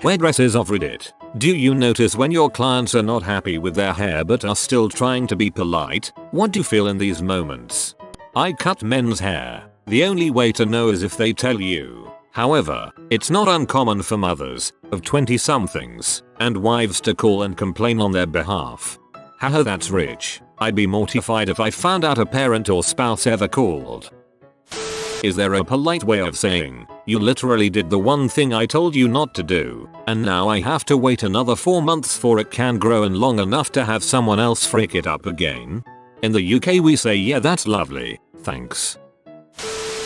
Hairdressers of Reddit. Do you notice when your clients are not happy with their hair but are still trying to be polite? What do you feel in these moments? I cut men's hair. The only way to know is if they tell you. However, it's not uncommon for mothers of 20-somethings and wives to call and complain on their behalf. Haha, that's rich. I'd be mortified if I found out a parent or spouse ever called. Is there a polite way of saying, you literally did the one thing I told you not to do, and now I have to wait another 4 months for it can grow and long enough to have someone else frick it up again? In the UK we say yeah, that's lovely, thanks.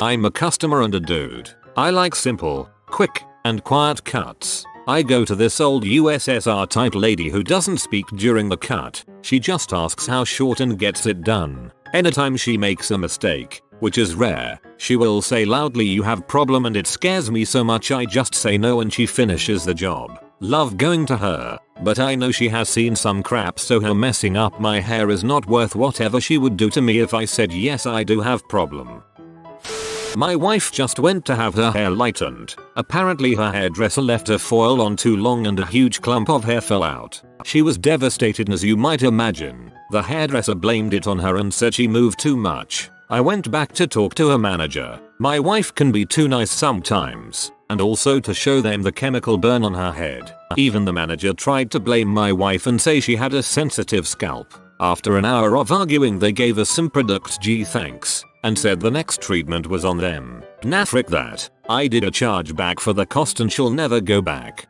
I'm a customer and a dude. I like simple, quick, and quiet cuts. I go to this old USSR type lady who doesn't speak during the cut. She just asks how short and gets it done. Anytime she makes a mistake, which is rare, she will say loudly you have problem, and it scares me so much I just say no and she finishes the job. Love going to her, but I know she has seen some crap, so her messing up my hair is not worth whatever she would do to me if I said yes I do have problem. My wife just went to have her hair lightened. Apparently her hairdresser left her foil on too long and a huge clump of hair fell out. She was devastated, as you might imagine. The hairdresser blamed it on her and said she moved too much. I went back to talk to her manager. My wife can be too nice sometimes, and also to show them the chemical burn on her head. Even the manager tried to blame my wife and say she had a sensitive scalp. After an hour of arguing they gave us some product thanks, and said the next treatment was on them. Nah, frick that. I did a chargeback for the cost and she'll never go back.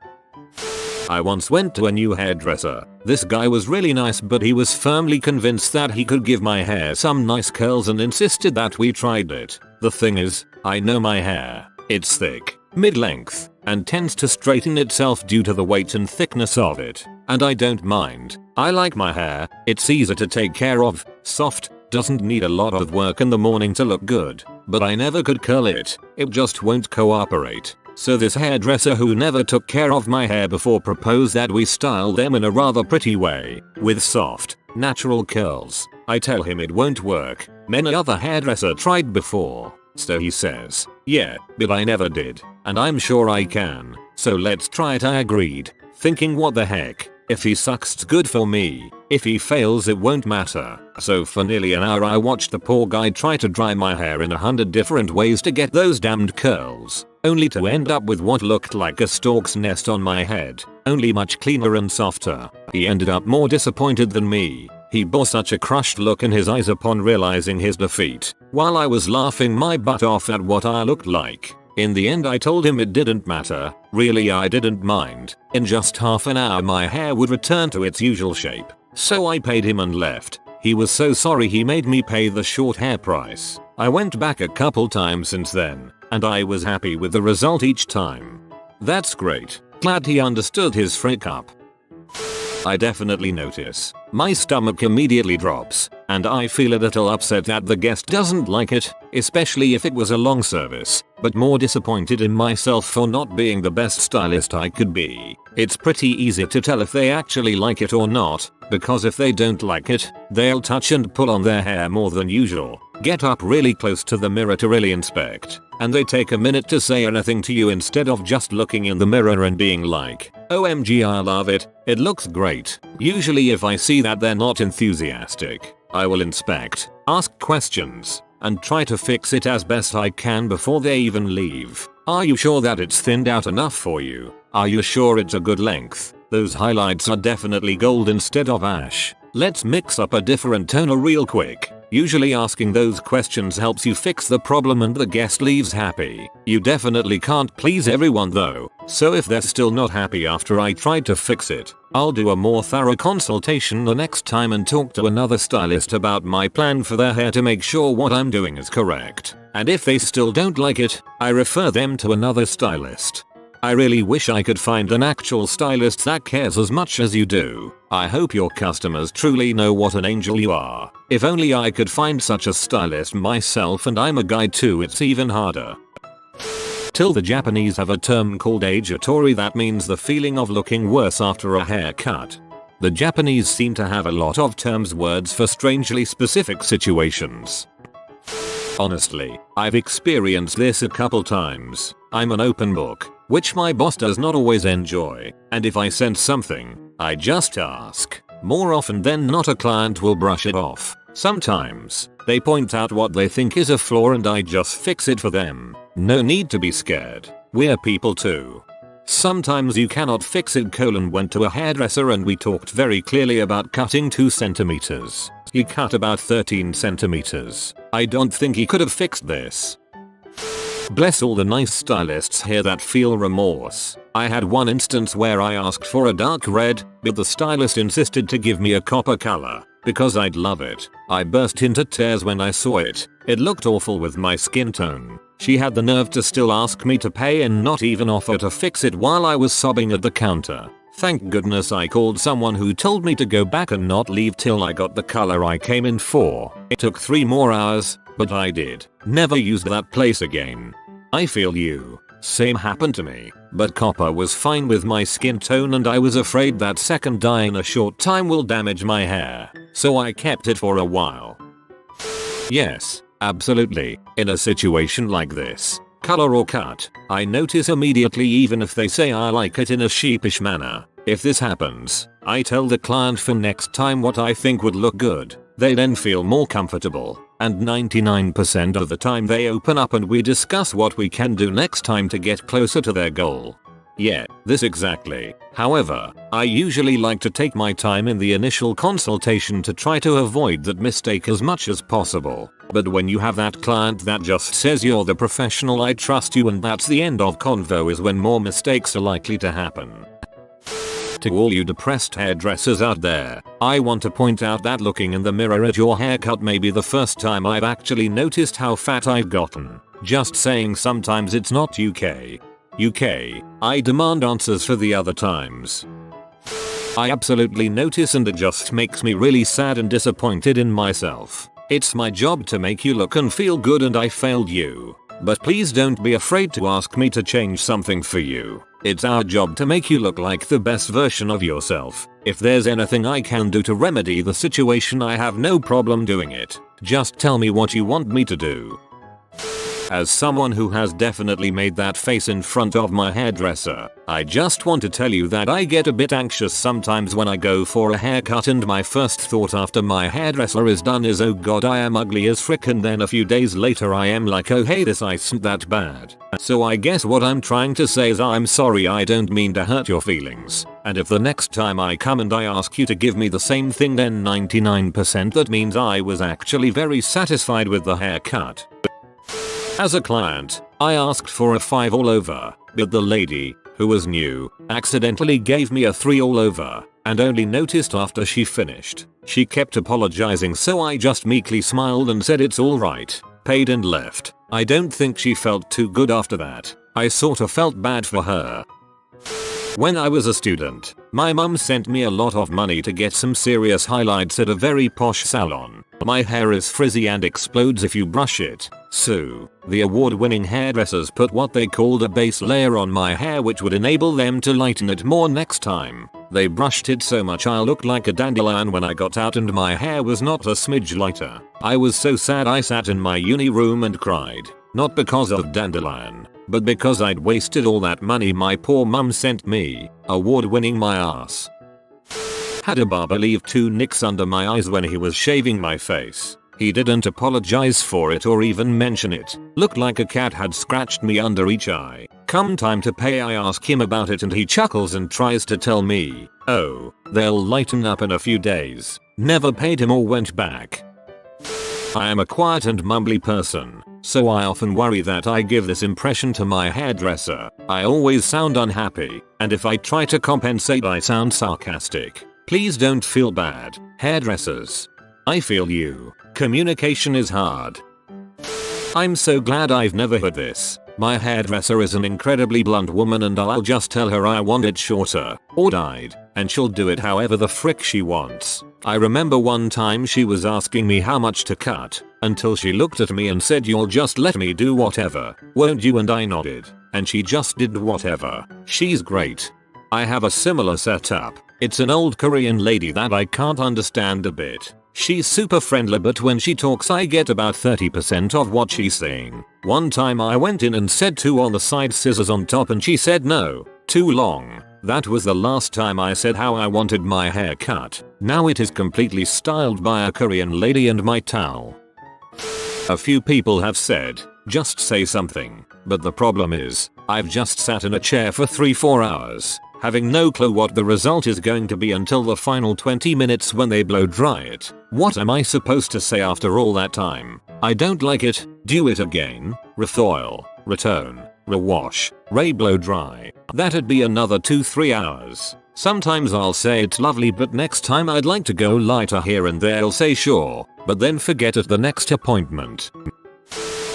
I once went to a new hairdresser. This guy was really nice, but he was firmly convinced that he could give my hair some nice curls and insisted that we tried it. The thing is, I know my hair. It's thick, mid-length, and tends to straighten itself due to the weight and thickness of it. And I don't mind. I like my hair. It's easy to take care of, soft, doesn't need a lot of work in the morning to look good. But I never could curl it. It just won't cooperate. So this hairdresser who never took care of my hair before proposed that we style them in a rather pretty way, with soft, natural curls. I tell him it won't work. Many other hairdresser tried before. So he says, yeah, but I never did. And I'm sure I can. So let's try it, I agreed. Thinking what the heck. If he sucks it's good for me. If he fails it won't matter. So for nearly an hour I watched the poor guy try to dry my hair in 100 different ways to get those damned curls. Only to end up with what looked like a stork's nest on my head. Only much cleaner and softer. He ended up more disappointed than me. He bore such a crushed look in his eyes upon realizing his defeat. While I was laughing my butt off at what I looked like. In the end I told him it didn't matter. Really, I didn't mind. In just half an hour my hair would return to its usual shape. So I paid him and left. He was so sorry he made me pay the short hair price. I went back a couple times since then, and I was happy with the result each time. That's great. Glad he understood his frick up. I definitely notice. My stomach immediately drops, and I feel a little upset that the guest doesn't like it, especially if it was a long service, but more disappointed in myself for not being the best stylist I could be. It's pretty easy to tell if they actually like it or not, because if they don't like it, they'll touch and pull on their hair more than usual, get up really close to the mirror to really inspect, and they take a minute to say anything to you instead of just looking in the mirror and being like, OMG I love it, it looks great. Usually if I see that they're not enthusiastic, I will inspect, ask questions, and try to fix it as best I can before they even leave. Are you sure that it's thinned out enough for you? Are you sure it's a good length? Those highlights are definitely gold instead of ash. Let's mix up a different toner real quick. Usually asking those questions helps you fix the problem and the guest leaves happy. You definitely can't please everyone though, so if they're still not happy after I tried to fix it, I'll do a more thorough consultation the next time and talk to another stylist about my plan for their hair to make sure what I'm doing is correct. And if they still don't like it, I refer them to another stylist. I really wish I could find an actual stylist that cares as much as you do. I hope your customers truly know what an angel you are. If only I could find such a stylist myself, and I'm a guy too, it's even harder. Till the Japanese have a term called ageatori that means the feeling of looking worse after a haircut. The Japanese seem to have a lot of terms words for strangely specific situations. Honestly, I've experienced this a couple times. I'm an open book. which my boss does not always enjoy, and if I send something, I just ask. More often than not a client will brush it off. Sometimes, they point out what they think is a flaw and I just fix it for them. No need to be scared. We're people too. Sometimes you cannot fix it. Went to a hairdresser and we talked very clearly about cutting 2 centimeters. He cut about 13 centimeters. I don't think he could have fixed this. Bless all the nice stylists here that feel remorse. I had one instance where I asked for a dark red, but the stylist insisted to give me a copper color, because I'd love it. I burst into tears when I saw it. It looked awful with my skin tone. She had the nerve to still ask me to pay and not even offer to fix it while I was sobbing at the counter. Thank goodness I called someone who told me to go back and not leave till I got the color I came in for. It took 3 more hours, but I did. Never use that place again. I feel you. Same happened to me, but copper was fine with my skin tone and I was afraid that second dye in a short time will damage my hair, so I kept it for a while. Yes, absolutely. In a situation like this, color or cut, I notice immediately even if they say I like it in a sheepish manner. If this happens, I tell the client for next time what I think would look good. They then feel more comfortable, and 99% of the time they open up and we discuss what we can do next time to get closer to their goal. Yeah, this exactly. However, I usually like to take my time in the initial consultation to try to avoid that mistake as much as possible. But when you have that client that just says you're the professional, I trust you, and that's the end of convo, is when more mistakes are likely to happen. To all you depressed hairdressers out there, I want to point out that looking in the mirror at your haircut may be the first time I've actually noticed how fat I've gotten. Just saying, sometimes it's not UK. I demand answers for the other times. I absolutely notice, and it just makes me really sad and disappointed in myself. It's my job to make you look and feel good, and I failed you. But please don't be afraid to ask me to change something for you. It's our job to make you look like the best version of yourself. If there's anything I can do to remedy the situation, I have no problem doing it. Just tell me what you want me to do. As someone who has definitely made that face in front of my hairdresser, I just want to tell you that I get a bit anxious sometimes when I go for a haircut, and my first thought after my hairdresser is done is, oh god, I am ugly as frick, and then a few days later I am like, oh hey, this isn't that bad. So I guess what I'm trying to say is I'm sorry, I don't mean to hurt your feelings. And if the next time I come and I ask you to give me the same thing, then 99% that means I was actually very satisfied with the haircut. As a client, I asked for a 5 all over, but the lady, who was new, accidentally gave me a 3 all over, and only noticed after she finished. She kept apologizing, so I just meekly smiled and said it's alright, paid and left. I don't think she felt too good after that. I sorta felt bad for her. When I was a student, my mum sent me a lot of money to get some serious highlights at a very posh salon. My hair is frizzy and explodes if you brush it, so the award-winning hairdressers put what they called a base layer on my hair, which would enable them to lighten it more next time. They brushed it so much I looked like a dandelion when I got out, and my hair was not a smidge lighter. I was so sad I sat in my uni room and cried. Not because of dandelion, but because I'd wasted all that money my poor mum sent me, award-winning my ass. Had a barber leave 2 nicks under my eyes when he was shaving my face. He didn't apologize for it or even mention it. Looked like a cat had scratched me under each eye. Come time to pay, I ask him about it and he chuckles and tries to tell me, oh, they'll lighten up in a few days. Never paid him or went back. I am a quiet and mumbly person, so I often worry that I give this impression to my hairdresser. I always sound unhappy, and if I try to compensate I sound sarcastic. Please don't feel bad, hairdressers. I feel you. Communication is hard. I'm so glad I've never heard this. My hairdresser is an incredibly blunt woman, and I'll just tell her I want it shorter or dyed, and she'll do it however the frick she wants. I remember one time she was asking me how much to cut, until she looked at me and said, you'll just let me do whatever, won't you? And I nodded, and she just did whatever. She's great. I have a similar setup. It's an old Korean lady that I can't understand a bit. She's super friendly, but when she talks I get about 30% of what she's saying. One time I went in and said 2 on the side, scissors on top, and she said no, too long. That was the last time I said how I wanted my hair cut. Now it is completely styled by a Korean lady and my towel. A few people have said, just say something. But the problem is, I've just sat in a chair for 3-4 hours, having no clue what the result is going to be until the final 20 minutes when they blow dry it. What am I supposed to say after all that time? I don't like it, do it again, rethoil, retone, rewash, re-blow dry. That'd be another 2-3 hours. Sometimes I'll say it's lovely, but next time I'd like to go lighter here and there. I'll say sure, but then forget at the next appointment.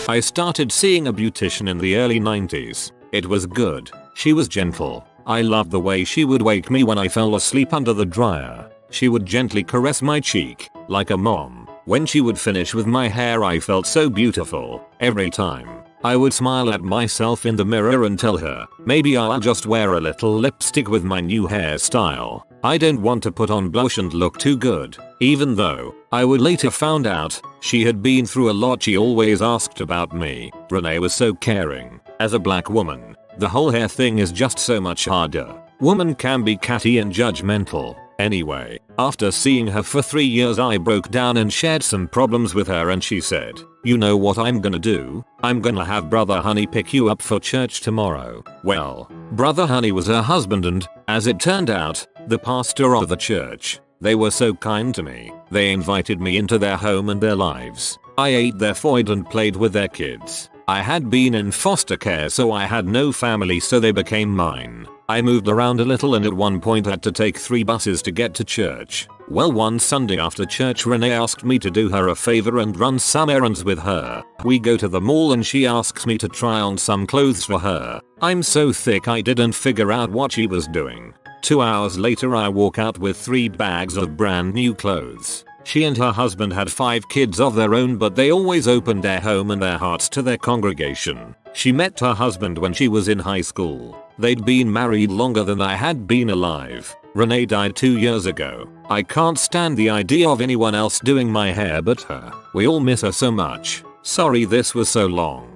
I started seeing a beautician in the early 90s. It was good. She was gentle. I loved the way she would wake me when I fell asleep under the dryer. She would gently caress my cheek, like a mom. When she would finish with my hair I felt so beautiful. Every time, I would smile at myself in the mirror and tell her, maybe I'll just wear a little lipstick with my new hairstyle. I don't want to put on blush and look too good. Even though, I would later found out, she had been through a lot. She always asked about me. Renee was so caring. As a black woman, the whole hair thing is just so much harder. Women can be catty and judgmental. Anyway, after seeing her for 3 years I broke down and shared some problems with her, and she said, you know what I'm gonna do? I'm gonna have Brother Honey pick you up for church tomorrow. Well, Brother Honey was her husband and, as it turned out, the pastor of the church. They were so kind to me. They invited me into their home and their lives. I ate their food and played with their kids. I had been in foster care, so I had no family, so they became mine. I moved around a little and at one point had to take 3 buses to get to church. Well, one Sunday after church Renee asked me to do her a favor and run some errands with her. We go to the mall and she asks me to try on some clothes for her. I'm so thick I didn't figure out what she was doing. 2 hours later I walk out with 3 bags of brand new clothes. She and her husband had 5 kids of their own, but they always opened their home and their hearts to their congregation. She met her husband when she was in high school. They'd been married longer than I had been alive. Renee died 2 years ago. I can't stand the idea of anyone else doing my hair but her. We all miss her so much. Sorry this was so long.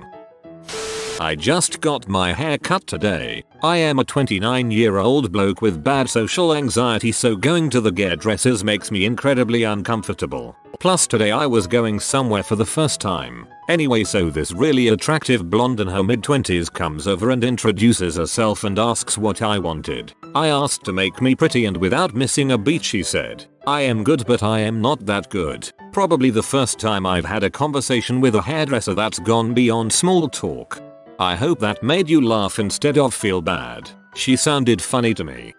I just got my hair cut today. I am a 29-year-old bloke with bad social anxiety, so going to the hairdressers makes me incredibly uncomfortable. Plus today I was going somewhere for the first time. Anyway, so this really attractive blonde in her mid-20s comes over and introduces herself and asks what I wanted. I asked to make me pretty, and without missing a beat she said, I am good but I am not that good. Probably the first time I've had a conversation with a hairdresser that's gone beyond small talk. I hope that made you laugh instead of feel bad. She sounded funny to me.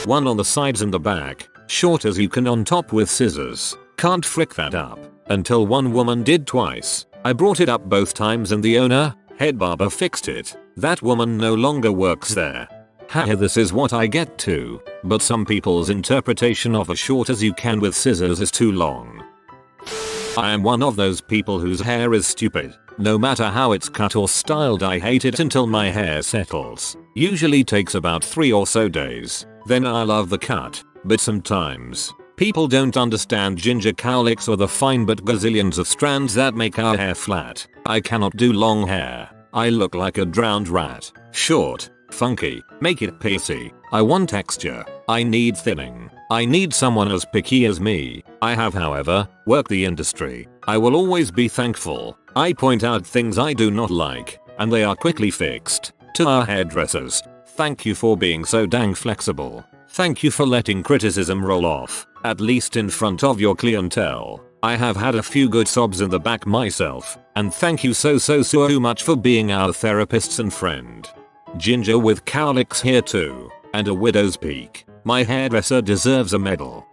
1 on the sides and the back, short as you can, on top with scissors. Can't frick that up. Until one woman did twice. I brought it up both times and the owner, head barber, fixed it. That woman no longer works there. Haha, this is what I get to. But some people's interpretation of a short as you can with scissors is too long. I am one of those people whose hair is stupid. No matter how it's cut or styled, I hate it until my hair settles. Usually takes about 3 or so days. Then I love the cut. But sometimes, people don't understand ginger cowlicks or the fine but gazillions of strands that make our hair flat. I cannot do long hair. I look like a drowned rat. Short, funky, make it pacey. I want texture. I need thinning. I need someone as picky as me. I have, however, worked the industry. I will always be thankful. I point out things I do not like, and they are quickly fixed. To our hairdressers, thank you for being so dang flexible. Thank you for letting criticism roll off, at least in front of your clientele. I have had a few good sobs in the back myself, and thank you so much for being our therapists and friend. Ginger with cowlicks here too, and a widow's peak. My hairdresser deserves a medal.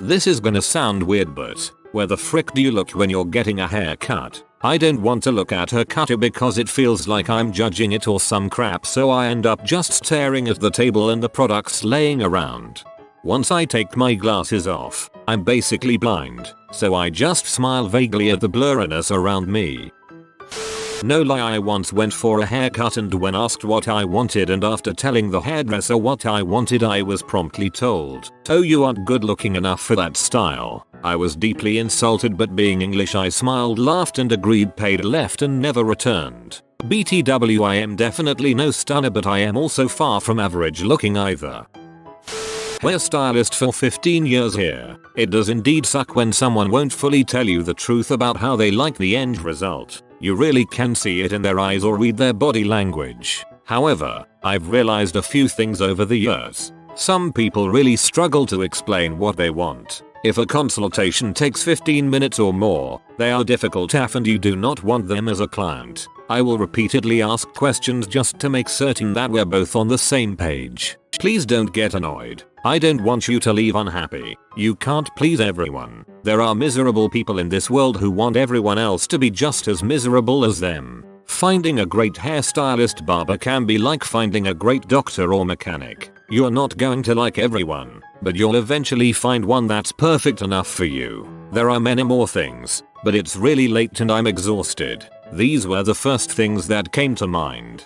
This is gonna sound weird, but where the frick do you look when you're getting a haircut? I don't want to look at her cutter because it feels like I'm judging it or some crap, so I end up just staring at the table and the products laying around. Once I take my glasses off, I'm basically blind, so I just smile vaguely at the blurriness around me. No lie, I once went for a haircut, and when asked what I wanted and after telling the hairdresser what I wanted, I was promptly told, "Oh, you aren't good looking enough for that style." I was deeply insulted, but being English I smiled, laughed and agreed, paid, left and never returned. BTW, I am definitely no stunner, but I am also far from average looking either. Hairstylist for 15 years here. It does indeed suck when someone won't fully tell you the truth about how they like the end result. You really can see it in their eyes or read their body language. However, I've realized a few things over the years. Some people really struggle to explain what they want. If a consultation takes 15 minutes or more, they are difficult AF and you do not want them as a client. I will repeatedly ask questions just to make certain that we're both on the same page. Please don't get annoyed. I don't want you to leave unhappy. You can't please everyone. There are miserable people in this world who want everyone else to be just as miserable as them. Finding a great hairstylist barber can be like finding a great doctor or mechanic. You're not going to like everyone, but you'll eventually find one that's perfect enough for you. There are many more things, but it's really late and I'm exhausted. These were the first things that came to mind.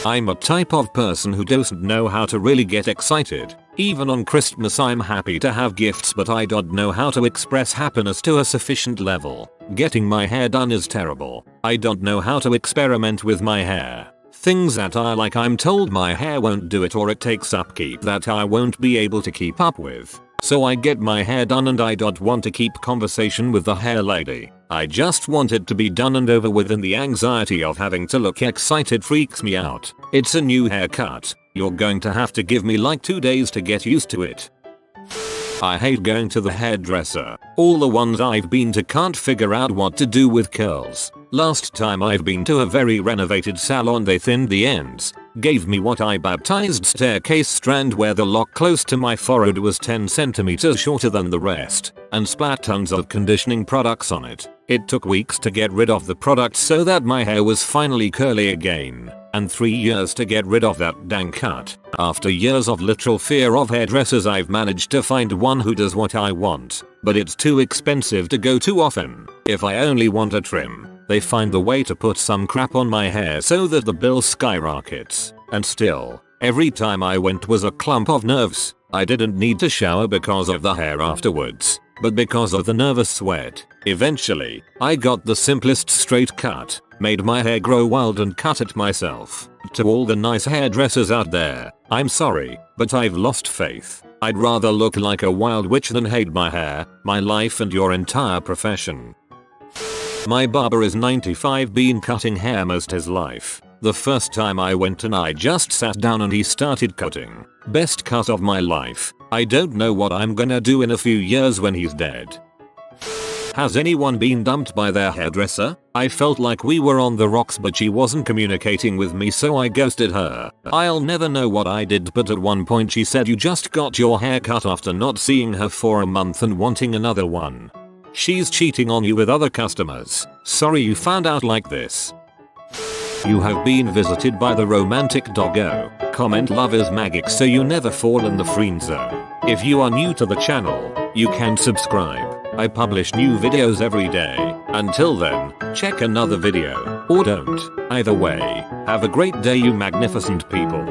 I'm a type of person who doesn't know how to really get excited. Even on Christmas I'm happy to have gifts, but I don't know how to express happiness to a sufficient level. Getting my hair done is terrible. I don't know how to experiment with my hair. Things that I like, I'm told my hair won't do it or it takes upkeep that I won't be able to keep up with. So I get my hair done and I don't want to keep conversation with the hair lady. I just want it to be done and over with, and the anxiety of having to look excited freaks me out. It's a new haircut. You're going to have to give me like 2 days to get used to it. I hate going to the hairdresser. All the ones I've been to can't figure out what to do with curls. Last time I've been to a very renovated salon, they thinned the ends, gave me what I baptized staircase strand, where the lock close to my forehead was 10 centimeters shorter than the rest, and splat tons of conditioning products on it. It took weeks to get rid of the product so that my hair was finally curly again, and 3 years to get rid of that dang cut. After years of literal fear of hairdressers, I've managed to find one who does what I want, but it's too expensive to go too often. If I only want a trim, they find the way to put some crap on my hair so that the bill skyrockets. And still, every time I went was a clump of nerves. I didn't need to shower because of the hair afterwards, but because of the nervous sweat. Eventually, I got the simplest straight cut, made my hair grow wild and cut it myself. To all the nice hairdressers out there, I'm sorry, but I've lost faith. I'd rather look like a wild witch than hate my hair, my life and your entire profession. My barber is 95, been cutting hair most his life. The first time I went and I just sat down and he started cutting. Best cut of my life. I don't know what I'm gonna do in a few years when he's dead. Has anyone been dumped by their hairdresser? I felt like we were on the rocks, but she wasn't communicating with me, so I ghosted her. I'll never know what I did, but at one point she said you just got your hair cut after not seeing her for a month and wanting another one. She's cheating on you with other customers. Sorry you found out like this. You have been visited by the romantic doggo. Comment love is magic so you never fall in the friend zone. If you are new to the channel, you can subscribe. I publish new videos every day. Until then, check another video, or don't. Either way, have a great day you magnificent people.